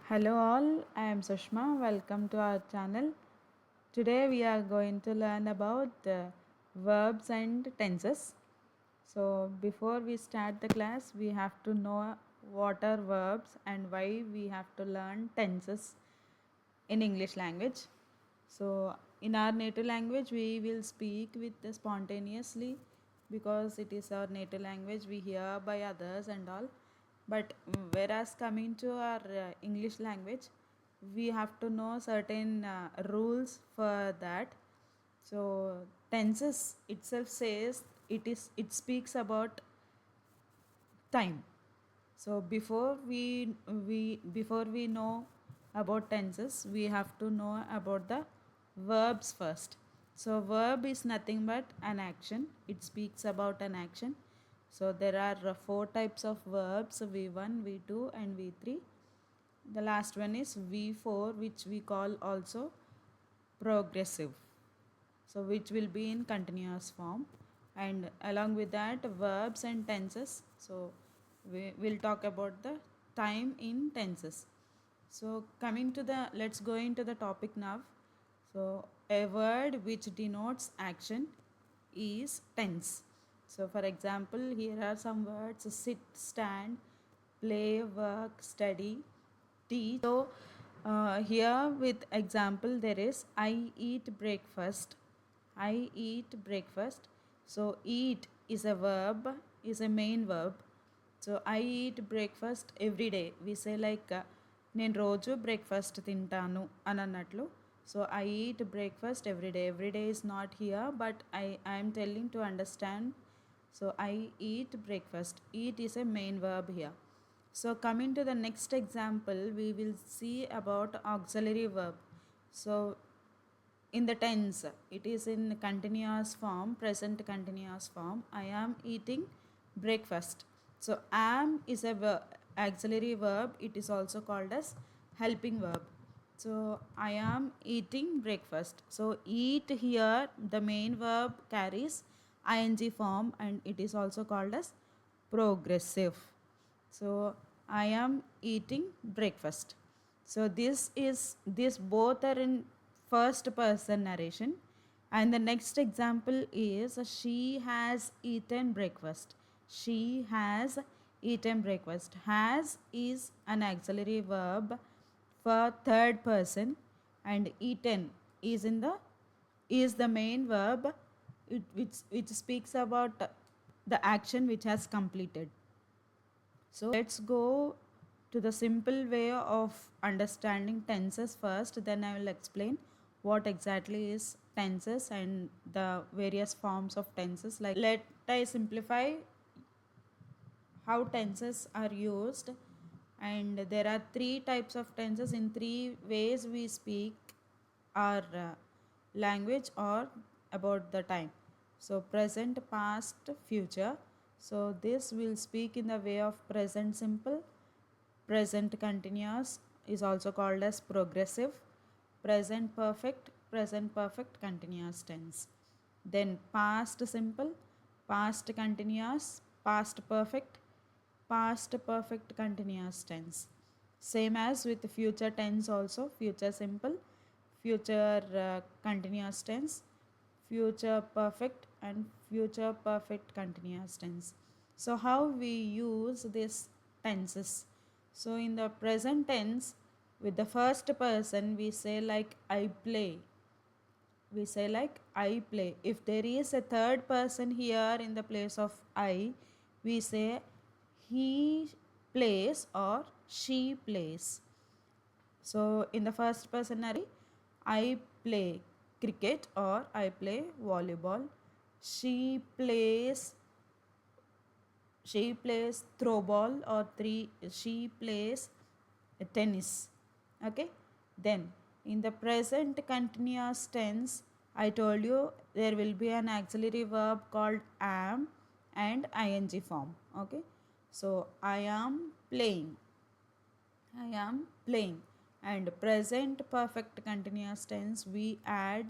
Hello all, I am Sushma. Welcome to our channel. Today we are going to learn about verbs and tenses. So before we start the class, we have to know what are verbs and why we have to learn tenses in English language. So in our native language, we will speak with the spontaneously because it is our native language. We hear by others and all. But whereas coming to our English language, we have to know certain rules for that. So tenses itself says it speaks about time. So before we know about tenses, we have to know about the verbs first. So verb is nothing but an action. It speaks about an action. So there are four types of verbs: V1, V2, and V3. The last one is V4, which we call also progressive, so which will be in continuous form. And along with that, verbs and tenses. So we will talk about the time in tenses. So coming to the, let's go into the topic now. So a word which denotes action is tense. So for example, here are some words: sit, stand, play, work, study, teach. So here with example there is I eat breakfast. I eat breakfast. So eat is a verb, is a main verb. So I eat breakfast every day. We say like నేను రోజు breakfast తింటాను అని అన్నట్లు. So I eat breakfast every day is not here, but I'm telling to understand. So I eat breakfast. Eat is a main verb here. So coming to the next example, we will see about auxiliary verb. So in the tense, it is in continuous form, present continuous form. I am eating breakfast. So am is a auxiliary verb. It is also called as helping verb. So I am eating breakfast. So eat here, the main verb carries ing form, and it is also called as progressive. So I am eating breakfast. So this both are in first person narration. And the next example is she has eaten breakfast. She has eaten breakfast. Has is an auxiliary verb for third person, and eaten is the main verb, which speaks about the action which has completed. So let's go to the simple way of understanding tenses first, then I will explain what exactly is tenses and the various forms of tenses. Like, let I simplify how tenses are used. And there are three types of tenses. In three ways we speak our language or about the time. So present, past, future. So this will speak in the way of present simple. Present continuous is also called as progressive. Present perfect continuous tense. Then past simple, past continuous, past perfect continuous tense. Same as with future tense also: future simple, future continuous tense, future perfect, and future perfect continuous tense. So how we use these tenses? So in the present tense, with the first person we say like I play. We say like I play. If there is a third person here in the place of I, we say he plays or she plays. So in the first person narration, I play cricket or I play volleyball. She plays she plays throw ball, or she plays tennis. Okay. Then in the present continuous tense, I told you there will be an auxiliary verb called am and ing form. Okay. So I am playing. I am playing. And present perfect continuous tense, we add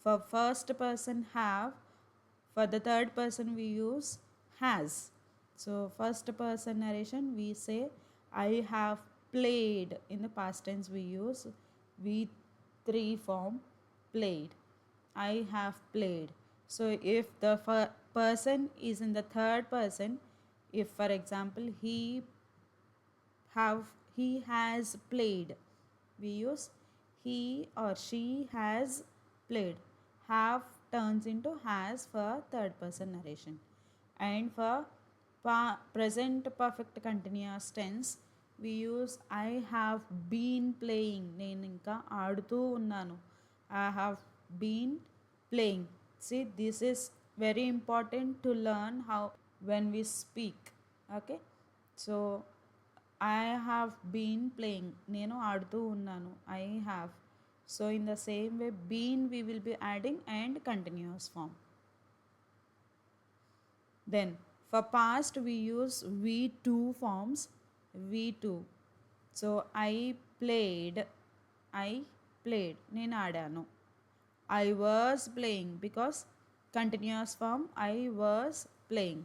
for first person have, for the third person we use has. So first person narration we say I have played. In the past tense we use V3 form, played. I have played. So if the person is in the third person, if for example he has played, we use he or she has played. Have turns into has for third person narration. And for present perfect continuous tense we use I have been playing. నేను ఇంకా ఆడుతూ ఉన్నాను. I have been playing. See, this is very important to learn how when we speak. Okay, so I have been playing. నేను ఆడుతూ ఉన్నాను. I have. So in the same way, been we will be adding and continuous form. Then for past we use V2 forms. V2. So I played. I played. నేను ఆడాను. I was playing because continuous form I was playing.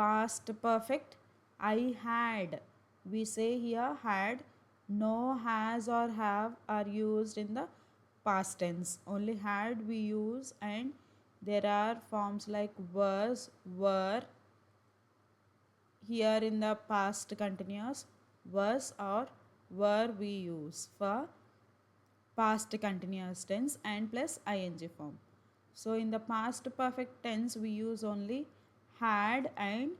Past perfect I had. We say here had. No has or have are used in the past tense. Only had we use, and there are forms like was, were. Here in the past continuous was or were we use for past continuous tense and plus ing form. So in the past perfect tense we use only had and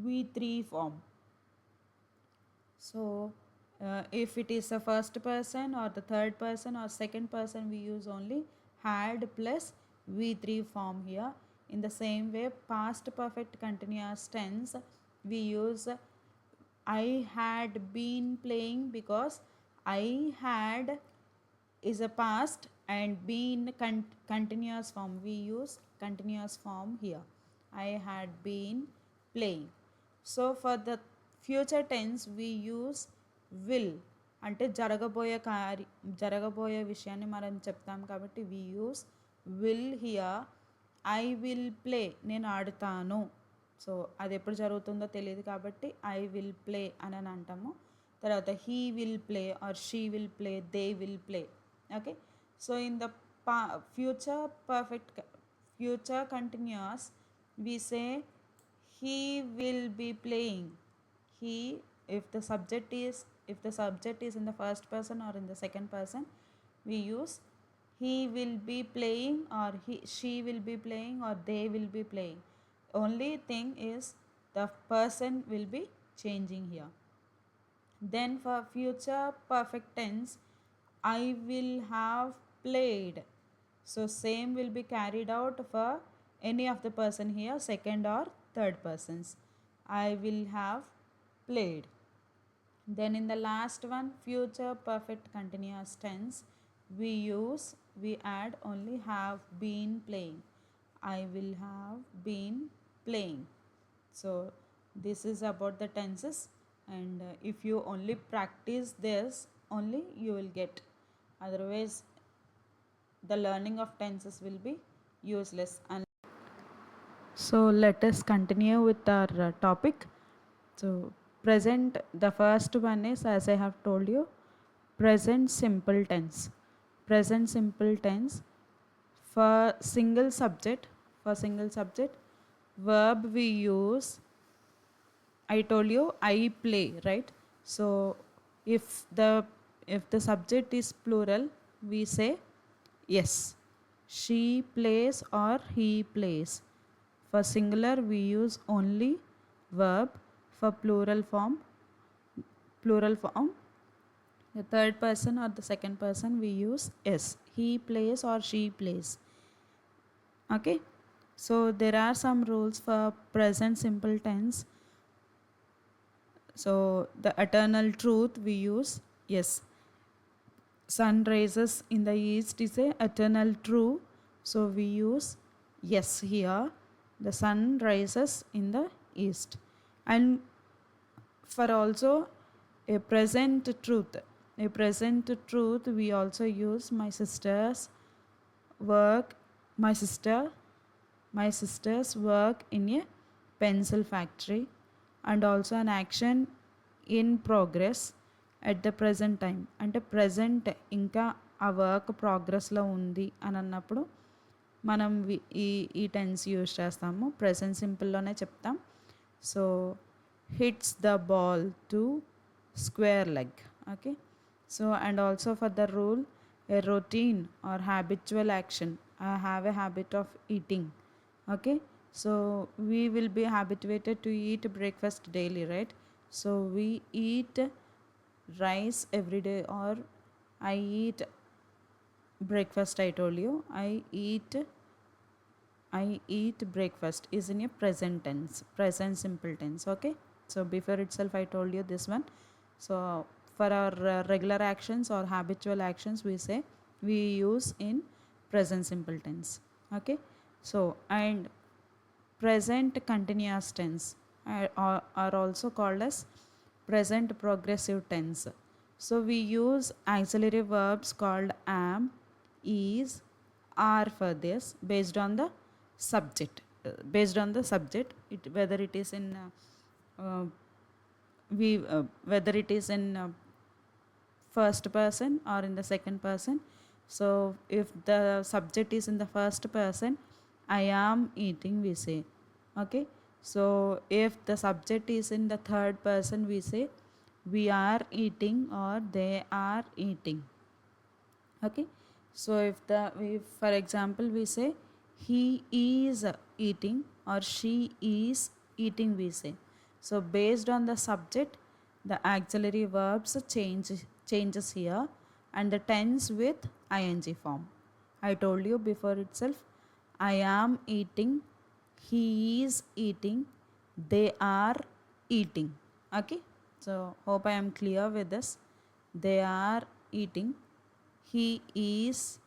V3 form. So if it is the first person or the third person or second person we use only had plus V3 form here. In the same way, past perfect continuous tense we use I had been playing because I had is a past and been continuous form. We use continuous form here. I had been playing. So for the future tense we use will. అంటే జరగబోయే విషయాన్ని మనం చెప్తాం కాబట్టి we use will here. I will play. నేను ఆడుతాను. So అది ఎప్పుడు జరుగుతుందో తెలియదు కాబట్టి I will play అని అంటాము. తర్వాత he will play or she will play, they will play. Okay, so in the future perfect future continuous we say he will be playing. He, if the subject is in the first person or in the second person we use he will be playing or she will be playing or they will be playing. Only thing is the person will be changing here. Then for future perfect tense I will have played. So same will be carried out for any of the person here, second or third persons. I will have played. Then in the last one, future perfect continuous tense, we add only have been playing. I will have been playing. So this is about the tenses, and if you only practice this only you will get. Otherwise the learning of tenses will be useless. So let us continue with our topic. So present, the first one is, as I have told you, present simple tense. Present simple tense for single subject. Verb we use, I told you I play, right? So if the subject is plural we say yes, she plays or he plays. For singular we use only verb. For plural form, the third person or the second person we use yes, he plays or she plays. Okay, so there are some rules for present simple tense. So the eternal truth we use yes, sun rises in the east is a eternal true, so we use yes here, the sun rises in the east. And for also a present truth we also use my sister's work in a pencil factory, and also an action in progress at the present time. అంటే present ఇంకా ఆ work ప్రోగ్రెస్లో ఉంది అని అన్నప్పుడు మనం ఈ tense use చేస్తాము. Present సింపుల్లోనే చెప్తాం. So hits the ball to square leg. Okay. So and also for the rule, a routine or habitual action. I have a habit of eating. Okay. So we will be habituated to eat breakfast daily, right? So we eat rice every day, or I eat breakfast. I told you I eat breakfast is in a present tense, present simple tense. Okay. So before itself I told you this one. So for our regular actions or habitual actions, we use in present simple tense. Okay. So and present continuous tense are also called as present progressive tense. So we use auxiliary verbs called am, is, are for this based on the subject. Whether it is in whether it is in first person or in the second person. So if the subject is in the first person, I am eating, we say. Okay. So if the subject is in the third person, we say we are eating or they are eating. Okay. So if for example we say he is eating or she is eating, we say. So based on the subject, the auxiliary verbs changes here, and the tense with ing form. I told you before itself, I am eating, he is eating, they are eating. Okay. So hope I am clear with this. They are eating, he is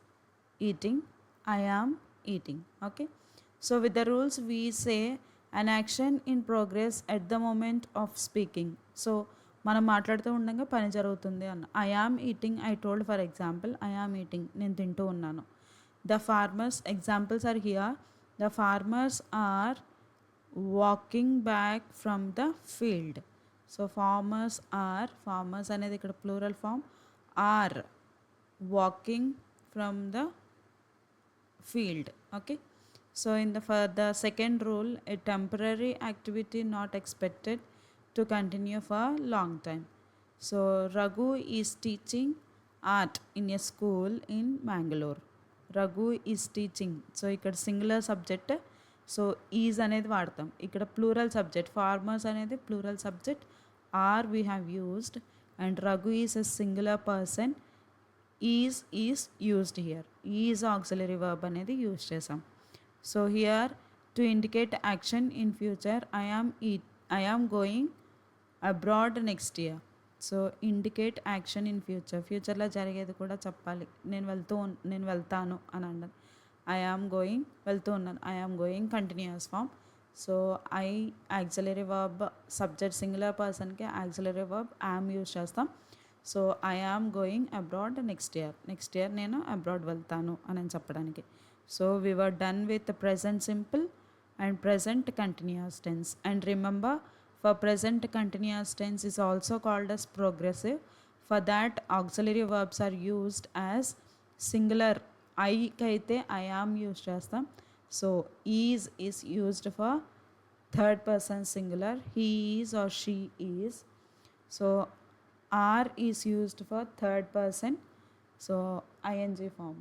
eating, I am eating. Okay. So with the rules, we say an action in progress at the moment of speaking. So మనం మాట్లాడుతూ ఉండగా పని జరుగుతుంది అన్న. I am eating, I told for example, I am eating, నేను తింటూ ఉన్నాను. The farmers, examples are here. The farmers are walking back from the field. So farmers అనేది ఇక్కడ plural form. Are walking from the field. Okay. So for the second rule, a temporary activity not expected to continue for a long time. So Raghu is teaching art in a school in Mangalore. Raghu is teaching. So ఇక్కడ singular subject, so is అనేది వాడతాం. ఇక్కడ plural subject, farmers అనేది plural subject, are we have used, and Raghu is a singular person. is used here. Is auxiliary verb అనేది use చేసాం. So here to indicate action in future, I am going abroad next year. So indicate action in ఫ్యూచర్లో జరిగేది కూడా చెప్పాలి. నేను వెళ్తాను అని అన్నాను. ఐ ఆమ్ గోయింగ్, వెళ్తూ ఉన్నాను. I am going continuous form. So I auxiliary verb, subject singular పర్సన్కి ఆక్సిలరీ వర్బ్ యామ్ యూజ్ చేస్తాం. So I am going abroad next year నేను అబ్రాడ్ వెళ్తాను అని చెప్పడానికి. So we were done with present simple and present continuous tense. And remember, for present continuous tense is also called as progressive. For that, auxiliary verbs are used as singular. ఐకి అయితే I am use చేస్తాం. So is used for third person singular, he is or she is. So are is used for third person, so ing form.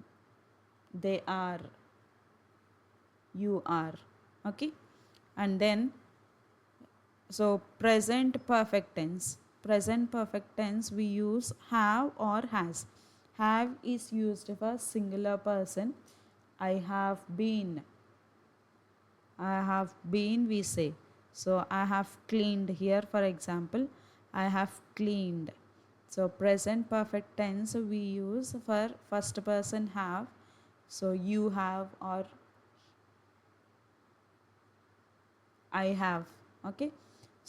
They are, you are. Okay. And then so present perfect tense we use have or has. Have is used for singular person. I have been, we say. So I have cleaned here, for example, I have cleaned. So present perfect tense we use for first person have. So you have or I have. Okay.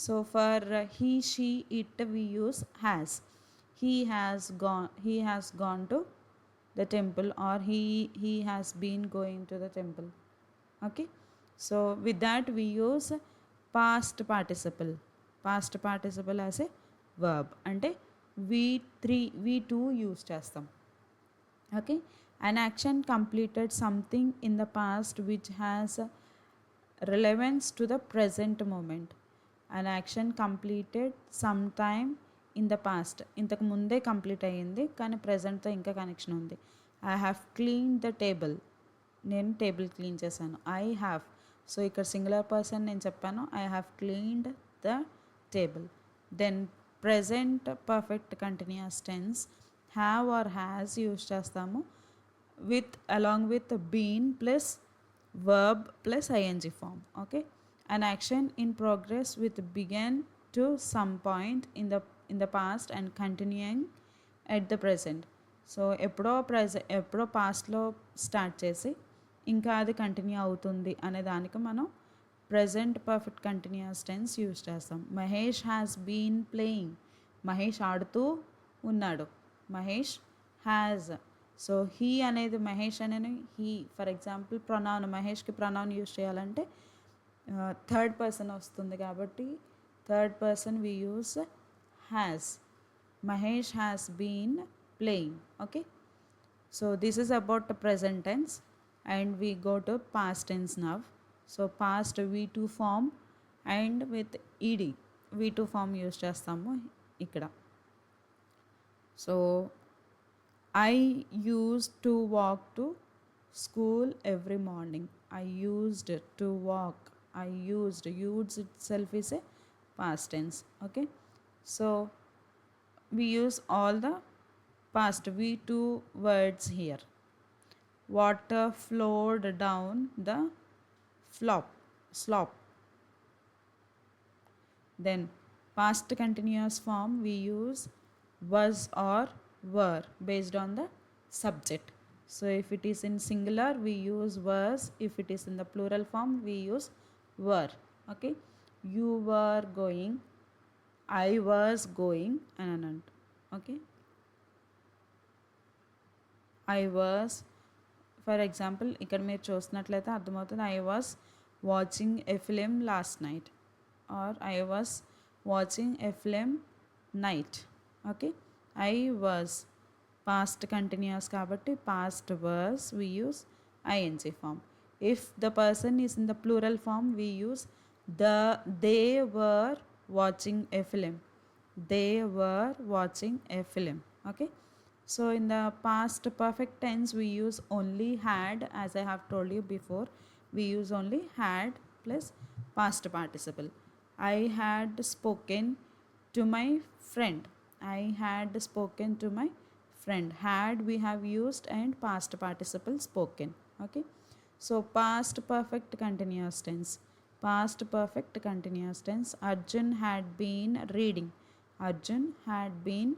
So for he, she, it we use has. He has gone to the temple, or he has been going to the temple. Okay. So with that we use past participle as a verb అంటే V two use చేస్తాం. Okay, an action completed something in the past which has relevance to the present moment. An action completed sometime in the past, ఇంతకు ముందే complete అయ్యింది కానీ ప్రజెంట్తో ఇంకా connection ఉంది. I have clean the table, నేను table clean చేశాను. I have, so ఇక్కడ singular person నేను చెప్పాను I have cleaned the table. Then present perfect continuous tense have or has use చేస్తాము with along with been plus verb plus ing form. Okay, an action in progress with began to some point in the past and continuing at the present. So ఎప్పుడో పాస్ట్లో start చేసి ఇంకా అది continue అవుతుంది అనే దానికి మనం present perfect continuous tense use చేస్తాం. Mahesh has been playing, Mahesh ఆడుతూ ఉన్నాడు. మహేష్ హ్యాజ్, సో హీ అనేది మహేష్ అనేది హీ. ఫర్ ఎగ్జాంపుల్ ప్రొనౌన్, మహేష్కి ప్రొనౌన్ యూజ్ చేయాలంటే థర్డ్ పర్సన్ వస్తుంది కాబట్టి third person we use has. Mahesh has been playing. Okay, so this is about the present tense and we go to past tense now. So past v2 form and with ed v2 form use చేస్తాము ఇక్కడ. So I used to walk to school every morning. I used to walk. I used itself is a past tense. Okay, so we use all the past v2 words here. Water flowed down the slope. Then past continuous form we use was or were based on the subject. So if it is in singular we use was, if it is in the plural form we use were. Okay, you were going, I was going and okay, I was, for example ఇక్కడ మీరు చూసినట్లయితే అర్థమవుతుంది I was watching a film last night or I was watching a film night. Okay, I was past continuous కాబట్టి past verbs we use ING form. If the person is in the plural form we use they were watching a film. They were watching a film. Okay, so in the past perfect tense we use only had, as I have told you before, we use only had plus past participle. I had spoken to my friend. I had spoken to my friend. Had we have used and past participle spoken. Okay, so past perfect continuous tense. Past perfect continuous tense. Arjun had been reading. Arjun had been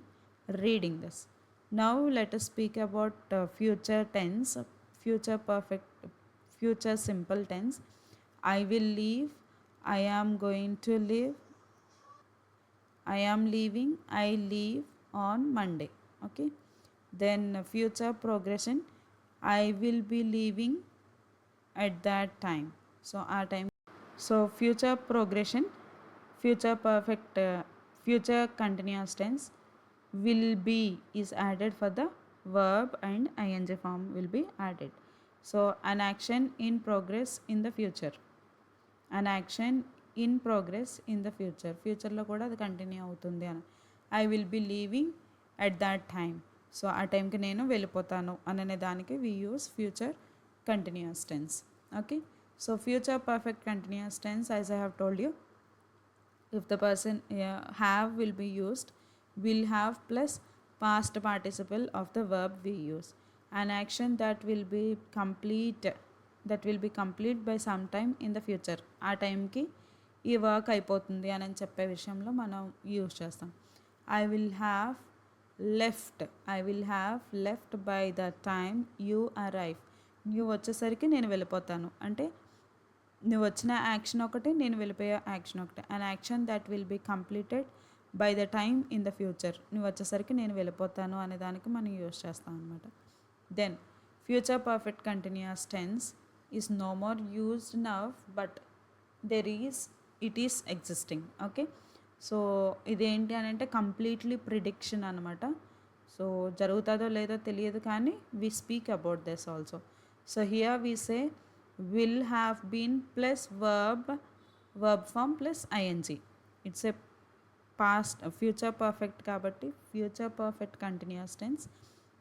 reading this. Now let us speak about future tense, future perfect, future simple tense. I will leave, I am going to live, I am leaving, I leave on Monday. Okay, then future progression, I will be leaving at that time. So our time, so future progression, future perfect, future continuous tense, will be is added for the verb and ing form will be added. So an action in progress in the future, an action in progress in the future, ఫ్యూచర్లో కూడా అది continue అవుతుంది అని. I will be leaving at that time, so ఆ టైంకి నేను వెళ్ళిపోతాను అనే దానికి we use future continuous tense. Okay, so future perfect continuous tense, as I have told you, if the person have will be used will have plus past participle of the verb we use. An action that will be complete by some time in the future, ఆ టైంకి ఈ work అయిపోతుంది అని చెప్పే విషయంలో మనం use చేస్తాం. I will have left by the time you arrive. నువ్వు వచ్చేసరికి నేను వెళ్ళిపోతాను అంటే నువ్వు వచ్చిన యాక్షన్ ఒకటి, నేను వెళ్ళిపోయే యాక్షన్ ఒకటి. An action that will be completed by the time in the future, నువ్వు వచ్చేసరికి నేను వెళ్ళిపోతాను అనే దానికి మనం యూజ్ చేస్తాం అనమాట. Then future perfect continuous tense is no more used now but it is existing. Okay, so ఇదేంటి అని అంటే కంప్లీట్లీ ప్రిడిక్షన్ అనమాట. సో జరుగుతుందో లేదో తెలియదు కానీ we speak about this also. So here we say will have been plus verb form plus ING. It's a past future perfect కాబట్టి future perfect continuous tense.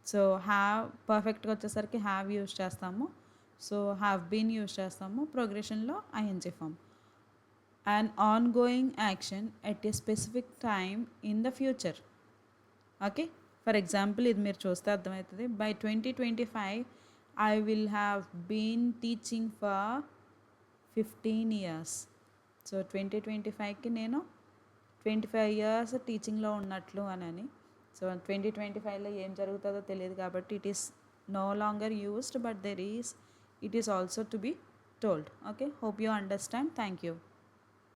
So have పర్ఫెక్ట్గా వచ్చేసరికి have use చేస్తాము. So have been use చేస్తాము. ప్రోగ్రెషన్లో ING form. an ongoing action at a specific time in the future. Okay, for example ఇది మీరు చూస్తే అర్థమవుతుంది. By 2025 I will have been teaching for 15 years. So 2025కి నేను 25 years టీచింగ్లో ఉన్నట్లు అని. సో 2025లో ఏం జరుగుతుందో తెలియదు కాబట్టి it is no longer used, but it is also to be told. Okay, hope you understand. Thank you.